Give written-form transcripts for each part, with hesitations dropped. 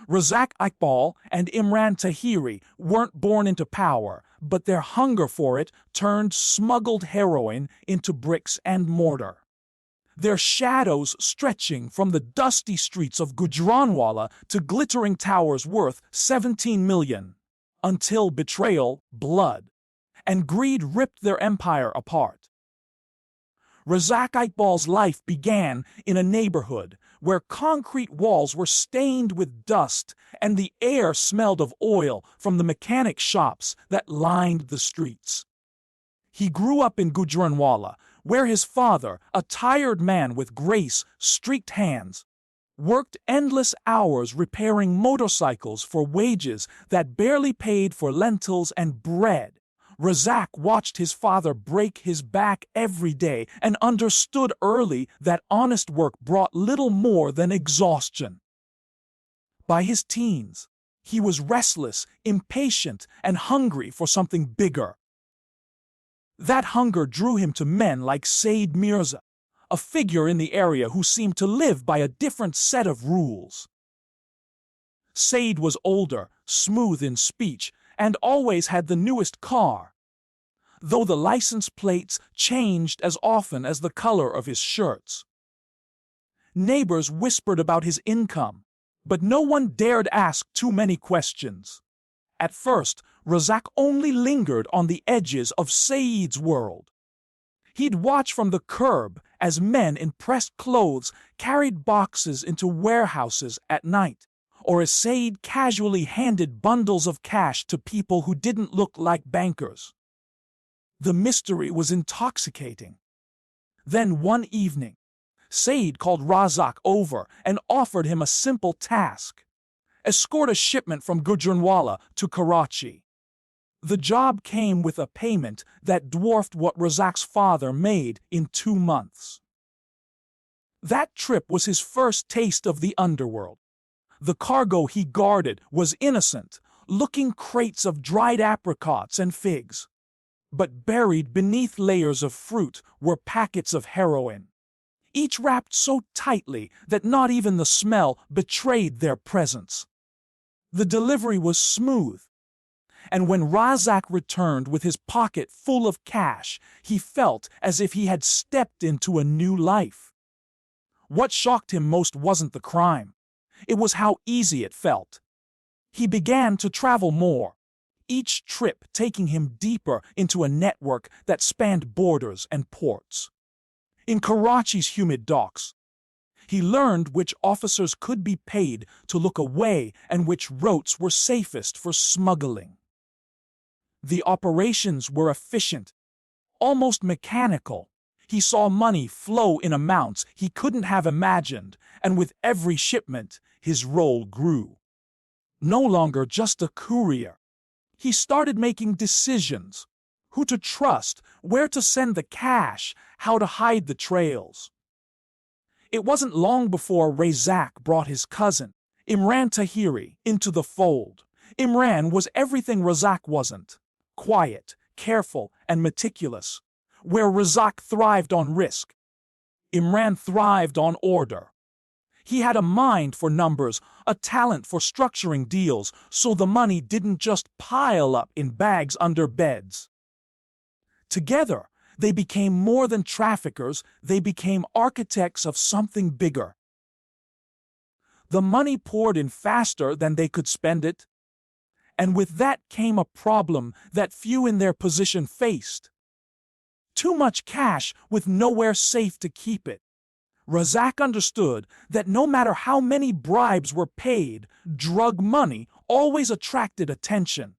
Razaq Iqbal and Imran Tahiri weren't born into power, but their hunger for it turned smuggled heroin into bricks and mortar. Their shadows stretching from the dusty streets of Gujranwala to glittering towers worth 17 million, until betrayal, blood, and greed ripped their empire apart. Razaq Iqbal's life began in a neighborhood where concrete walls were stained with dust and the air smelled of oil from the mechanic shops that lined the streets. He grew up in Gujranwala, where his father, a tired man with grace-streaked hands, worked endless hours repairing motorcycles for wages that barely paid for lentils and bread. Razaq watched his father break his back every day and understood early that honest work brought little more than exhaustion. By his teens, he was restless, impatient, and hungry for something bigger. That hunger drew him to men like Said Mirza, a figure in the area who seemed to live by a different set of rules. Said was older, smooth in speech, and always had the newest car, though the license plates changed as often as the color of his shirts. Neighbors whispered about his income, but no one dared ask too many questions. At first, Razaq only lingered on the edges of Said's world. He'd watch from the curb as men in pressed clothes carried boxes into warehouses at night, or as Said casually handed bundles of cash to people who didn't look like bankers. The mystery was intoxicating. Then one evening, Said called Razaq over and offered him a simple task: escort a shipment from Gujranwala to Karachi. The job came with a payment that dwarfed what Razaq's father made in 2 months. That trip was his first taste of the underworld. The cargo he guarded was innocent, looking crates of dried apricots and figs. But buried beneath layers of fruit were packets of heroin, each wrapped so tightly that not even the smell betrayed their presence. The delivery was smooth, and when Razaq returned with his pocket full of cash, he felt as if he had stepped into a new life. What shocked him most wasn't the crime. It was how easy it felt. He began to travel more, each trip taking him deeper into a network that spanned borders and ports. In Karachi's humid docks, he learned which officers could be paid to look away and which routes were safest for smuggling. The operations were efficient, almost mechanical. He saw money flow in amounts he couldn't have imagined, and with every shipment, his role grew. No longer just a courier, he started making decisions: who to trust, where to send the cash, how to hide the trails. It wasn't long before Razaq brought his cousin, Imran Tahiri, into the fold. Imran was everything Razaq wasn't: quiet, careful, and meticulous. Where Razaq thrived on risk, Imran thrived on order. He had a mind for numbers, a talent for structuring deals, so the money didn't just pile up in bags under beds. Together, they became more than traffickers, they became architects of something bigger. The money poured in faster than they could spend it, and with that came a problem that few in their position faced: too much cash with nowhere safe to keep it. Razaq understood that no matter how many bribes were paid, drug money always attracted attention.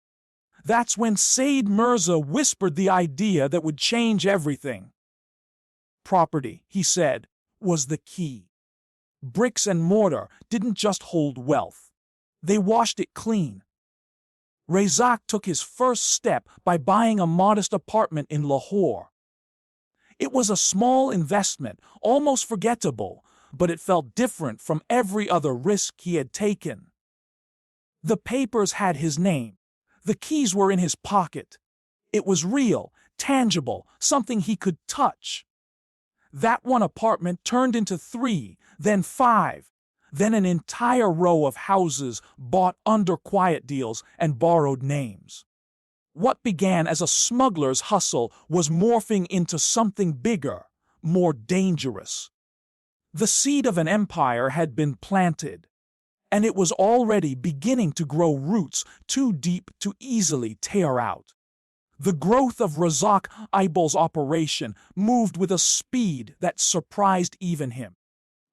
That's when Said Mirza whispered the idea that would change everything. Property, he said, was the key. Bricks and mortar didn't just hold wealth. They washed it clean. Razaq took his first step by buying a modest apartment in Lahore. It was a small investment, almost forgettable, but it felt different from every other risk he had taken. The papers had his name. The keys were in his pocket. It was real, tangible, something he could touch. That one apartment turned into 3, then 5. then an entire row of houses bought under quiet deals and borrowed names. What began as a smuggler's hustle was morphing into something bigger, more dangerous. The seed of an empire had been planted, and it was already beginning to grow roots too deep to easily tear out. The growth of Razaq Iqbal's operation moved with a speed that surprised even him.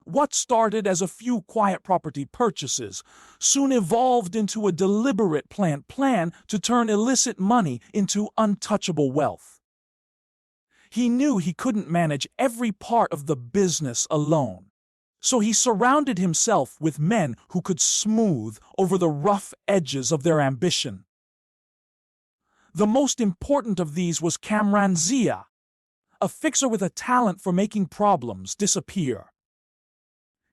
What started as a few quiet property purchases soon evolved into a deliberate plan to turn illicit money into untouchable wealth. He knew he couldn't manage every part of the business alone, so he surrounded himself with men who could smooth over the rough edges of their ambition. The most important of these was Kamran Zia, a fixer with a talent for making problems disappear.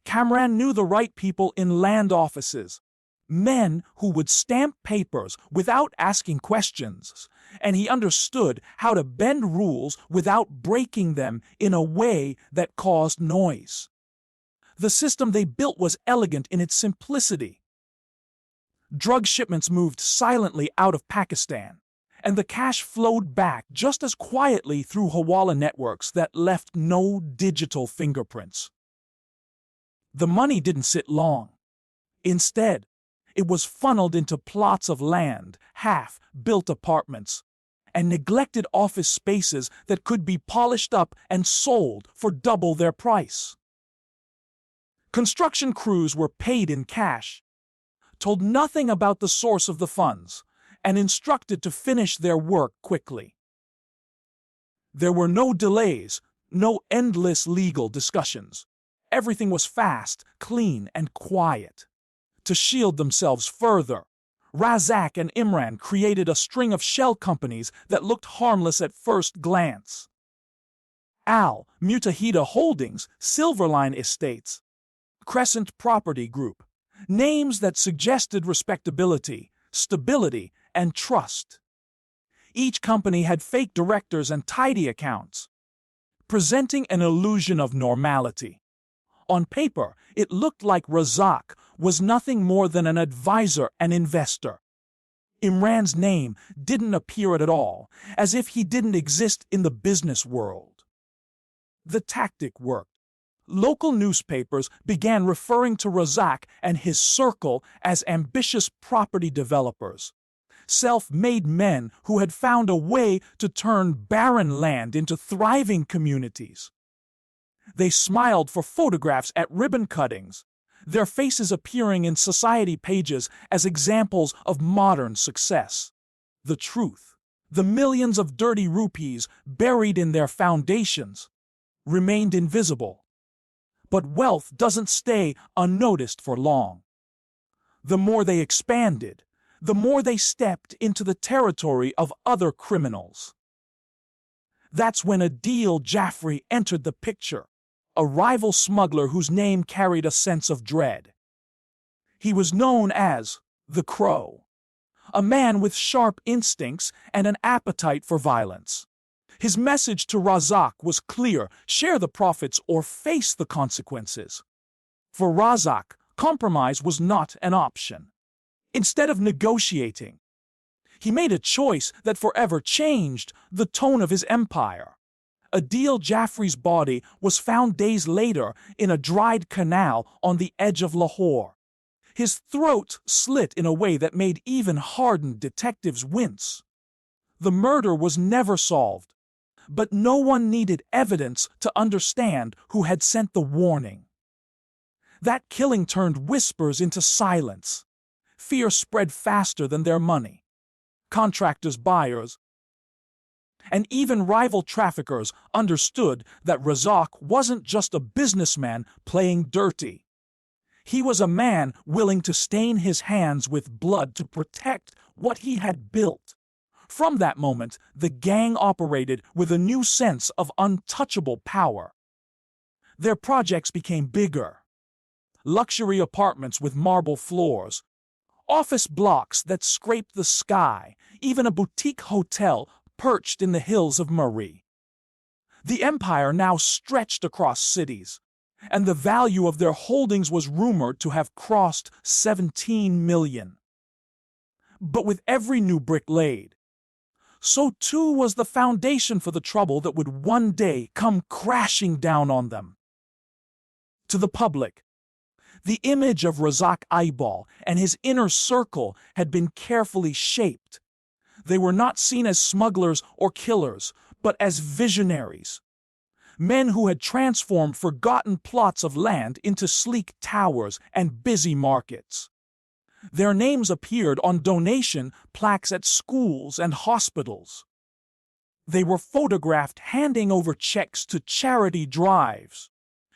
Kamran knew the right people in land offices, men who would stamp papers without asking questions, and he understood how to bend rules without breaking them in a way that caused noise. The system they built was elegant in its simplicity. Drug shipments moved silently out of Pakistan, and the cash flowed back just as quietly through hawala networks that left no digital fingerprints. The money didn't sit long. Instead, it was funneled into plots of land, half-built apartments, and neglected office spaces that could be polished up and sold for double their price. Construction crews were paid in cash, told nothing about the source of the funds, and instructed to finish their work quickly. There were no delays, no endless legal discussions. Everything was fast, clean, and quiet. To shield themselves further, Razaq and Imran created a string of shell companies that looked harmless at first glance. Al Mutahida Holdings, Silverline Estates, Crescent Property Group, names that suggested respectability, stability, and trust. Each company had fake directors and tidy accounts, presenting an illusion of normality. On paper, it looked like Razaq was nothing more than an advisor and investor. Imran's name didn't appear at all, as if he didn't exist in the business world. The tactic worked. Local newspapers began referring to Razaq and his circle as ambitious property developers, self-made men who had found a way to turn barren land into thriving communities. They smiled for photographs at ribbon cuttings, their faces appearing in society pages as examples of modern success. The truth, the millions of dirty rupees buried in their foundations, remained invisible. But wealth doesn't stay unnoticed for long. The more they expanded, the more they stepped into the territory of other criminals. That's when Adil Jaffrey entered the picture, a rival smuggler whose name carried a sense of dread. He was known as the Crow, a man with sharp instincts and an appetite for violence. His message to Razaq was clear: share the profits or face the consequences. For Razaq, compromise was not an option. Instead of negotiating, he made a choice that forever changed the tone of his empire. Adil Jaffrey's body was found days later in a dried canal on the edge of Lahore. His throat slit in a way that made even hardened detectives wince. The murder was never solved, but no one needed evidence to understand who had sent the warning. That killing turned whispers into silence. Fear spread faster than their money. Contractors, buyers, and even rival traffickers understood that Razaq wasn't just a businessman playing dirty. He was a man willing to stain his hands with blood to protect what he had built. From that moment, the gang operated with a new sense of untouchable power. Their projects became bigger. Luxury apartments with marble floors, office blocks that scraped the sky, even a boutique hotel perched in the hills of Murree. The empire now stretched across cities, and the value of their holdings was rumored to have crossed 17 million. But with every new brick laid, so too was the foundation for the trouble that would one day come crashing down on them. To the public, the image of Razaq Iqbal and his inner circle had been carefully shaped. They were not seen as smugglers or killers, but as visionaries. Men who had transformed forgotten plots of land into sleek towers and busy markets. Their names appeared on donation plaques at schools and hospitals. They were photographed handing over checks to charity drives,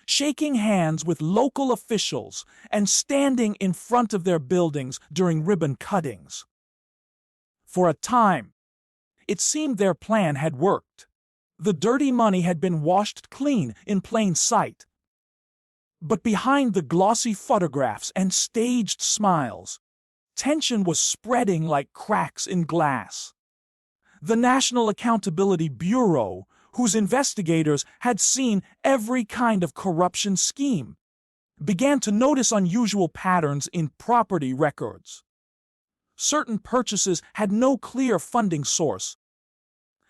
shaking hands with local officials, and standing in front of their buildings during ribbon cuttings. For a time, it seemed their plan had worked. The dirty money had been washed clean in plain sight. But behind the glossy photographs and staged smiles, tension was spreading like cracks in glass. The National Accountability Bureau, whose investigators had seen every kind of corruption scheme, began to notice unusual patterns in property records. Certain purchases had no clear funding source.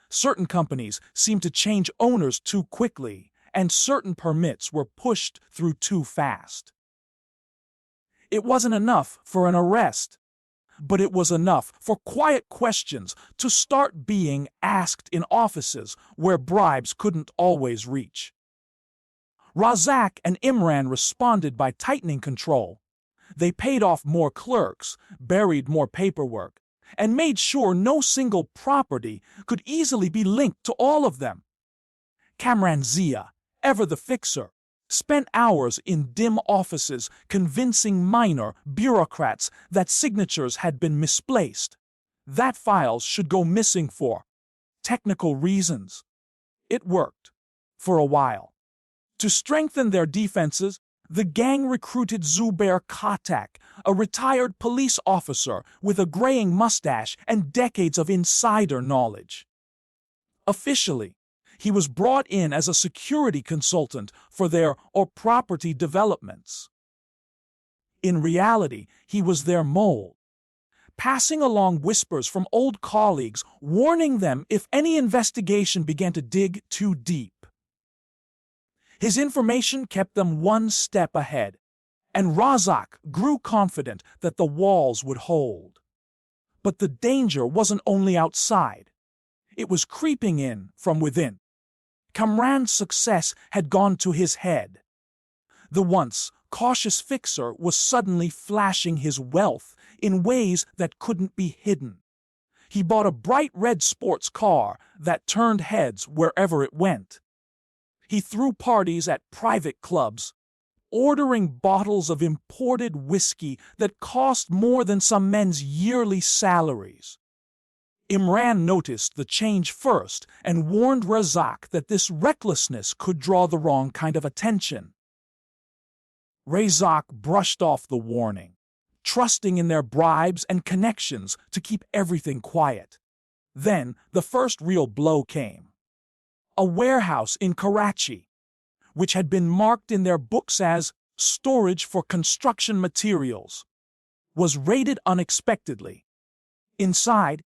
Certain companies seemed to change owners too quickly, and certain permits were pushed through too fast. It wasn't enough for an arrest, but it was enough for quiet questions to start being asked in offices where bribes couldn't always reach. Razaq and Imran responded by tightening control. They paid off more clerks, buried more paperwork, and made sure no single property could easily be linked to all of them. Kamran Zia, ever the fixer, spent hours in dim offices convincing minor bureaucrats that signatures had been misplaced, that files should go missing for technical reasons. It worked, for a while. To strengthen their defenses, the gang recruited Zubair Khatak, a retired police officer with a graying mustache and decades of insider knowledge. Officially, he was brought in as a security consultant for their property developments. In reality, he was their mole, passing along whispers from old colleagues warning them if any investigation began to dig too deep. His information kept them one step ahead, and Razaq grew confident that the walls would hold. But the danger wasn't only outside. It was creeping in from within. Kamran's success had gone to his head. The once cautious fixer was suddenly flashing his wealth in ways that couldn't be hidden. He bought a bright red sports car that turned heads wherever it went. He threw parties at private clubs, ordering bottles of imported whiskey that cost more than some men's yearly salaries. Imran noticed the change first and warned Razaq that this recklessness could draw the wrong kind of attention. Razaq brushed off the warning, trusting in their bribes and connections to keep everything quiet. Then the first real blow came. A warehouse in Karachi, which had been marked in their books as storage for construction materials, was raided unexpectedly. Inside,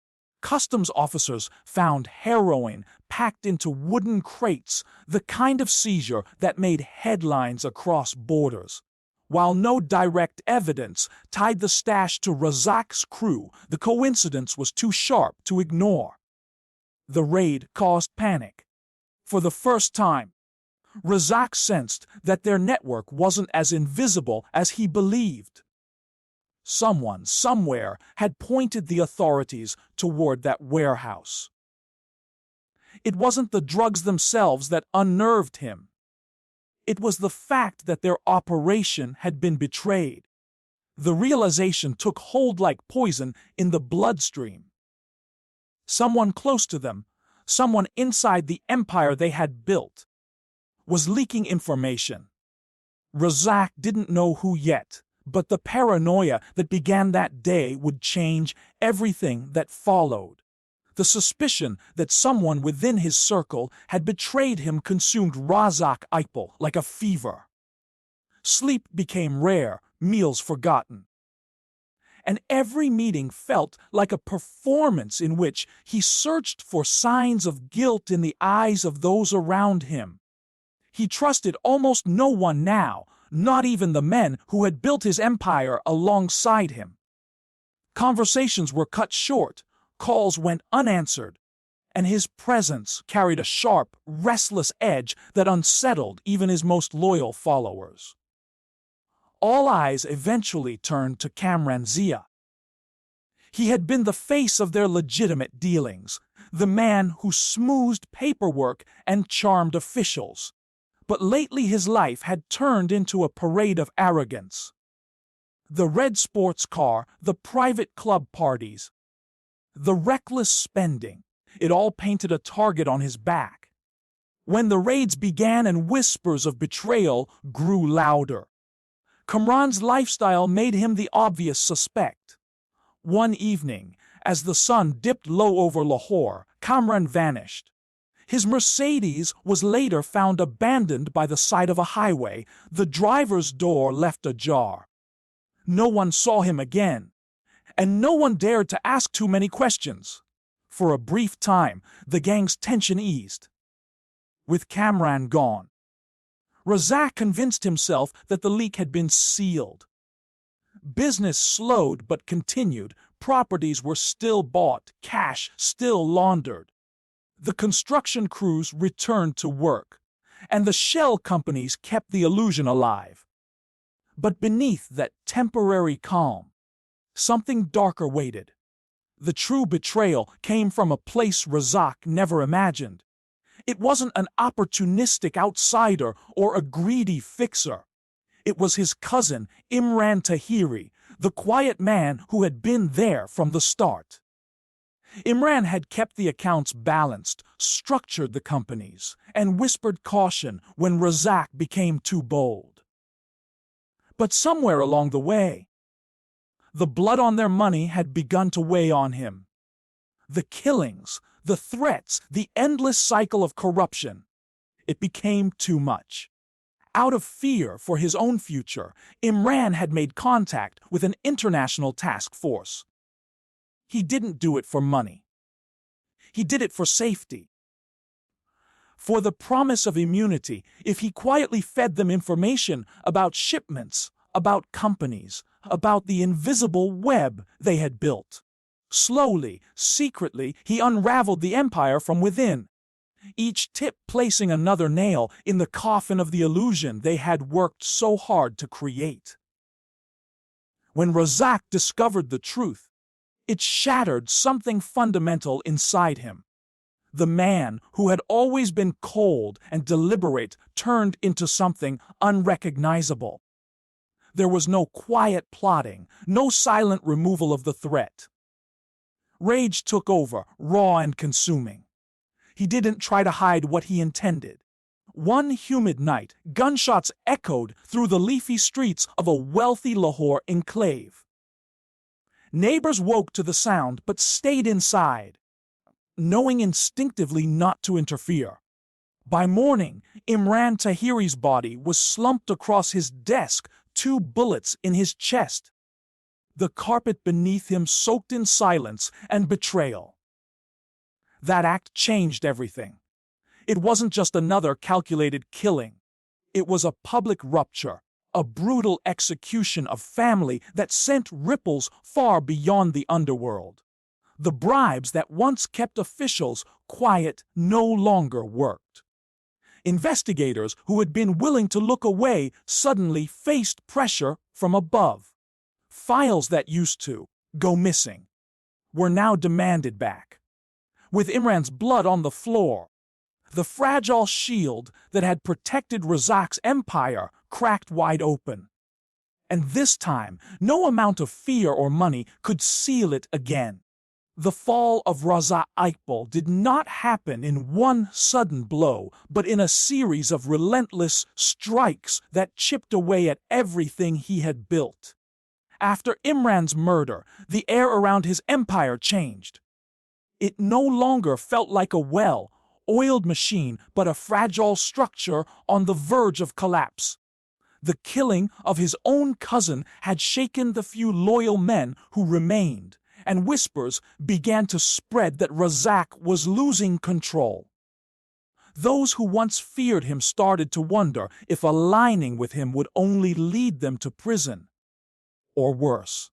customs officers found heroin packed into wooden crates, the kind of seizure that made headlines across borders. While no direct evidence tied the stash to Razaq's crew, the coincidence was too sharp to ignore. The raid caused panic. For the first time, Razaq sensed that their network wasn't as invisible as he believed. Someone, somewhere, had pointed the authorities toward that warehouse. It wasn't the drugs themselves that unnerved him. It was the fact that their operation had been betrayed. The realization took hold like poison in the bloodstream. Someone close to them, someone inside the empire they had built, was leaking information. Razaq didn't know who yet, but the paranoia that began that day would change everything that followed. The suspicion that someone within his circle had betrayed him consumed Razaq Iqbal like a fever. Sleep became rare, meals forgotten. And every meeting felt like a performance in which he searched for signs of guilt in the eyes of those around him. He trusted almost no one now, not even the men who had built his empire alongside him. Conversations were cut short, calls went unanswered, and his presence carried a sharp, restless edge that unsettled even his most loyal followers. All eyes eventually turned to Kamran Zia. He had been the face of their legitimate dealings, the man who smoothed paperwork and charmed officials. But lately his life had turned into a parade of arrogance. The red sports car, the private club parties, the reckless spending, it all painted a target on his back. When the raids began and whispers of betrayal grew louder, Kamran's lifestyle made him the obvious suspect. One evening, as the sun dipped low over Lahore, Kamran vanished. His Mercedes was later found abandoned by the side of a highway, the driver's door left ajar. No one saw him again, and no one dared to ask too many questions. For a brief time, the gang's tension eased. With Kamran gone, Razaq convinced himself that the leak had been sealed. Business slowed but continued, properties were still bought, cash still laundered. The construction crews returned to work, and the shell companies kept the illusion alive. But beneath that temporary calm, something darker waited. The true betrayal came from a place Razaq never imagined. It wasn't an opportunistic outsider or a greedy fixer. It was his cousin, Imran Tahiri, the quiet man who had been there from the start. Imran had kept the accounts balanced, structured the companies, and whispered caution when Razaq became too bold. But somewhere along the way, the blood on their money had begun to weigh on him. The killings, the threats, the endless cycle of corruption. It became too much. Out of fear for his own future, Imran had made contact with an international task force. He didn't do it for money. He did it for safety. For the promise of immunity if he quietly fed them information about shipments, about companies, about the invisible web they had built. Slowly, secretly, he unraveled the empire from within, each tip placing another nail in the coffin of the illusion they had worked so hard to create. When Razaq discovered the truth, it shattered something fundamental inside him. The man who had always been cold and deliberate turned into something unrecognizable. There was no quiet plotting, no silent removal of the threat. Rage took over, raw and consuming. He didn't try to hide what he intended. One humid night, gunshots echoed through the leafy streets of a wealthy Lahore enclave. Neighbors woke to the sound but stayed inside, knowing instinctively not to interfere. By morning, Imran Tahiri's body was slumped across his desk, 2 bullets in his chest. The carpet beneath him soaked in silence and betrayal. That act changed everything. It wasn't just another calculated killing. It was a public rupture, a brutal execution of family that sent ripples far beyond the underworld. The bribes that once kept officials quiet no longer worked. Investigators who had been willing to look away suddenly faced pressure from above. Files that used to go missing were now demanded back. With Imran's blood on the floor, the fragile shield that had protected Razaq's empire cracked wide open. And this time, no amount of fear or money could seal it again. The fall of Razaq Iqbal did not happen in one sudden blow, but in a series of relentless strikes that chipped away at everything he had built. After Imran's murder, the air around his empire changed. It no longer felt like a well-oiled machine, but a fragile structure on the verge of collapse. The killing of his own cousin had shaken the few loyal men who remained, and whispers began to spread that Razaq was losing control. Those who once feared him started to wonder if aligning with him would only lead them to prison, or worse.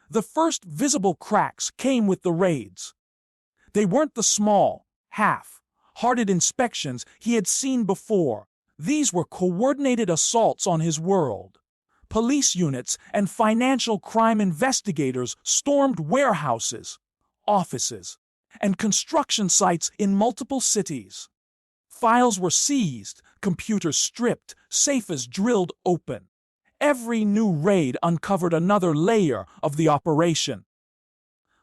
The first visible cracks came with the raids. They weren't the small, half-hearted inspections he had seen before. These were coordinated assaults on his world. Police units and financial crime investigators stormed warehouses, offices, and construction sites in multiple cities. Files were seized, computers stripped, safes drilled open. Every new raid uncovered another layer of the operation.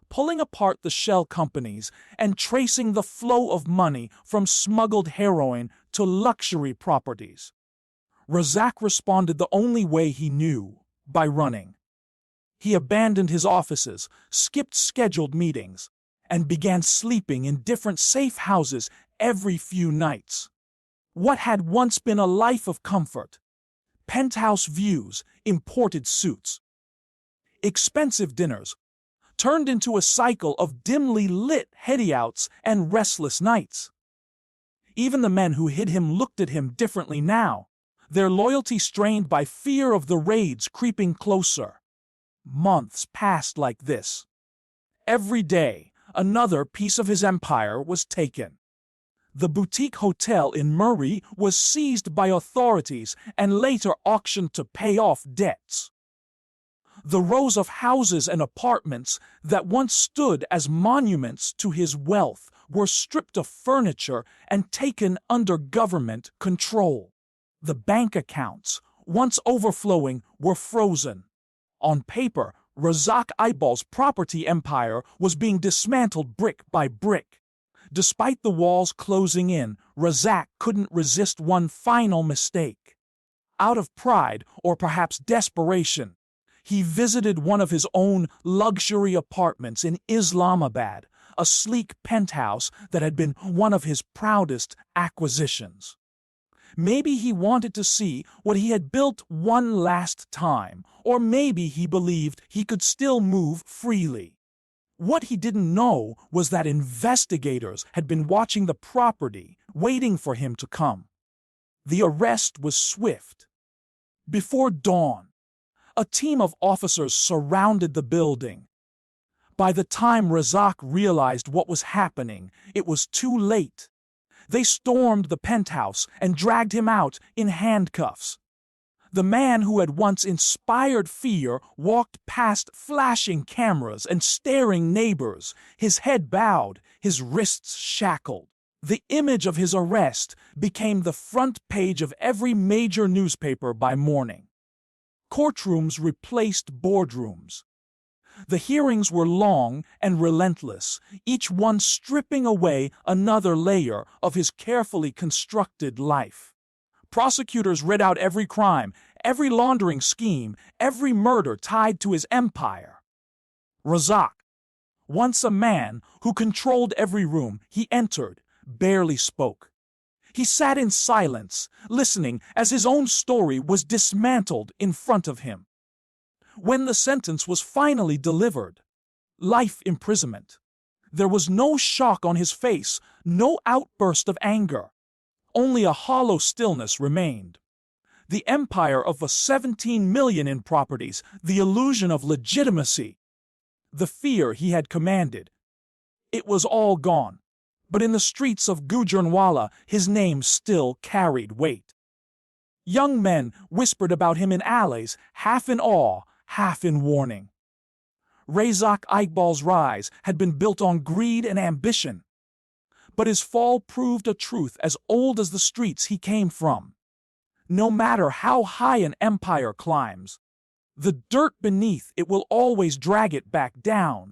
Pulling apart the shell companies and tracing the flow of money from smuggled heroin to luxury properties. Razaq responded the only way he knew, by running. He abandoned his offices, skipped scheduled meetings, and began sleeping in different safe houses every few nights. What had once been a life of comfort, penthouse views, imported suits, expensive dinners, turned into a cycle of dimly lit heady-outs and restless nights. Even the men who hid him looked at him differently now, their loyalty strained by fear of the raids creeping closer. Months passed like this. Every day, another piece of his empire was taken. The boutique hotel in Murray was seized by authorities and later auctioned to pay off debts. The rows of houses and apartments that once stood as monuments to his wealth were stripped of furniture and taken under government control. The bank accounts, once overflowing, were frozen. On paper, Razaq Iqbal's property empire was being dismantled brick by brick. Despite the walls closing in, Razaq couldn't resist one final mistake. Out of pride, or perhaps desperation, he visited one of his own luxury apartments in Islamabad, a sleek penthouse that had been one of his proudest acquisitions. Maybe he wanted to see what he had built one last time, or maybe he believed he could still move freely. What he didn't know was that investigators had been watching the property, waiting for him to come. The arrest was swift. Before dawn, a team of officers surrounded the building. By the time Razaq realized what was happening, it was too late. They stormed the penthouse and dragged him out in handcuffs. The man who had once inspired fear walked past flashing cameras and staring neighbors, his head bowed, his wrists shackled. The image of his arrest became the front page of every major newspaper by morning. Courtrooms replaced boardrooms. The hearings were long and relentless, each one stripping away another layer of his carefully constructed life. Prosecutors read out every crime, every laundering scheme, every murder tied to his empire. Razaq, once a man who controlled every room he entered, barely spoke. He sat in silence, listening as his own story was dismantled in front of him. When the sentence was finally delivered, life imprisonment, there was no shock on his face, no outburst of anger. Only a hollow stillness remained. The empire of the 17 million in properties, the illusion of legitimacy, the fear he had commanded. It was all gone. But in the streets of Gujranwala, his name still carried weight. Young men whispered about him in alleys, half in awe, half in warning. Razaq Iqbal's rise had been built on greed and ambition. But his fall proved a truth as old as the streets he came from. No matter how high an empire climbs, the dirt beneath it will always drag it back down.